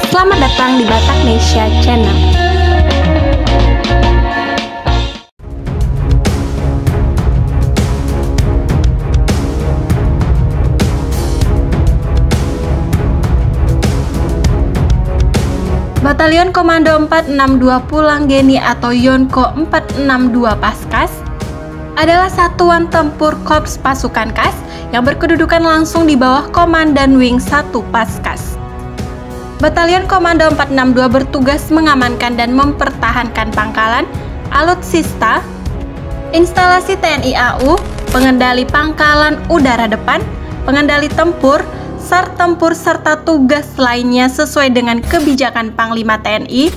selamat datang di Bataknesia Channel. Batalion Komando 462 Pulanggeni atau Yonko 462 Paskas adalah satuan tempur korps pasukan KAS yang berkedudukan langsung di bawah Komandan Wing 1 Paskas. Batalion Komando 462 bertugas mengamankan dan mempertahankan pangkalan, alutsista, instalasi TNI AU, pengendali pangkalan udara depan, pengendali tempur, SAR tempur serta tugas lainnya sesuai dengan kebijakan Panglima TNI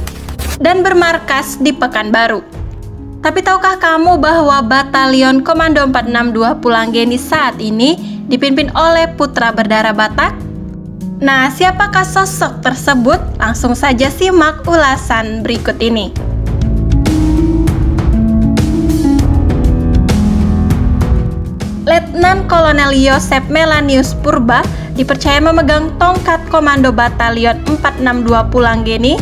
dan bermarkas di Pekanbaru. Tapi tahukah kamu bahwa Batalion Komando 462 Pulanggeni saat ini dipimpin oleh putra berdarah Batak? Nah, siapakah sosok tersebut? Langsung saja simak ulasan berikut ini. Letnan Kolonel Yosep Melanius Purba dipercaya memegang tongkat Komando Batalion 462 Pulanggeni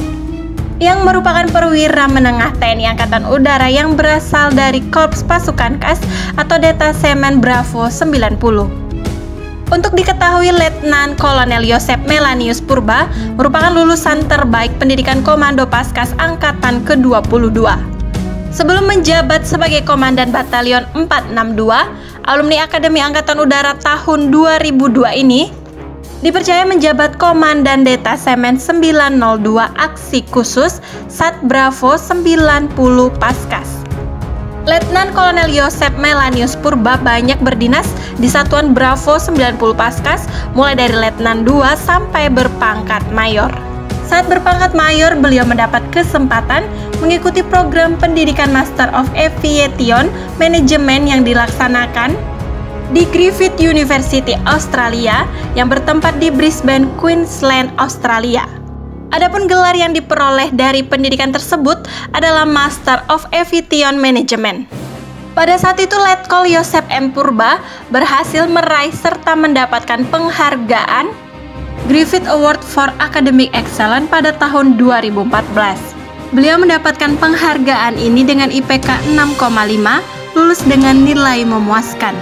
yang merupakan perwira menengah TNI Angkatan Udara yang berasal dari Korps Pasukan KAS atau Detasemen Bravo 90. Untuk diketahui, Letnan Kolonel Yosep Melanius Purba merupakan lulusan terbaik pendidikan Komando Paskas Angkatan ke-22. Sebelum menjabat sebagai Komandan Batalion 462, alumni Akademi Angkatan Udara tahun 2002 ini dipercaya menjabat Komandan Detasemen 902 Aksi Khusus Sat Bravo 90 Paskas. Letnan Kolonel Yosep Melanius Purba banyak berdinas di Satuan Bravo 90 Paskas mulai dari Letnan 2 sampai berpangkat Mayor. Saat berpangkat Mayor, beliau mendapat kesempatan mengikuti program pendidikan Master of Aviation Management yang dilaksanakan di Griffith University Australia yang bertempat di Brisbane, Queensland, Australia. Adapun gelar yang diperoleh dari pendidikan tersebut adalah Master of Aviation Management. Pada saat itu, Letkol Yosep M. Purba berhasil meraih serta mendapatkan penghargaan Griffith Award for Academic Excellence pada tahun 2014. Beliau mendapatkan penghargaan ini dengan IPK 6,5, lulus dengan nilai memuaskan.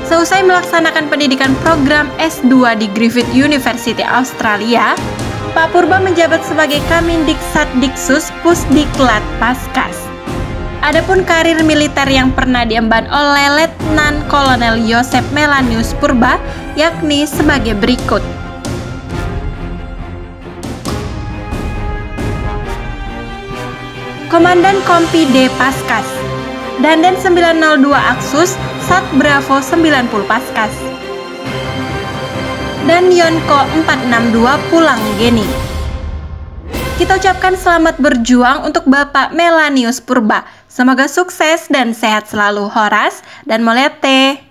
Seusai melaksanakan pendidikan program S2 di Griffith University Australia, Pak Purba menjabat sebagai Kamindiksaddiksus Pusdiklat Paskas. Adapun karir militer yang pernah diemban oleh Letnan Kolonel Yosep Melanius Purba yakni sebagai berikut. Komandan Kompi D Paskas, Dandan 902 Aksus Sat Bravo 90 Paskas, dan Yonko 462 Pulanggeni. Kita ucapkan selamat berjuang untuk Bapak Melanius Purba. Semoga sukses dan sehat selalu. Horas dan Molete.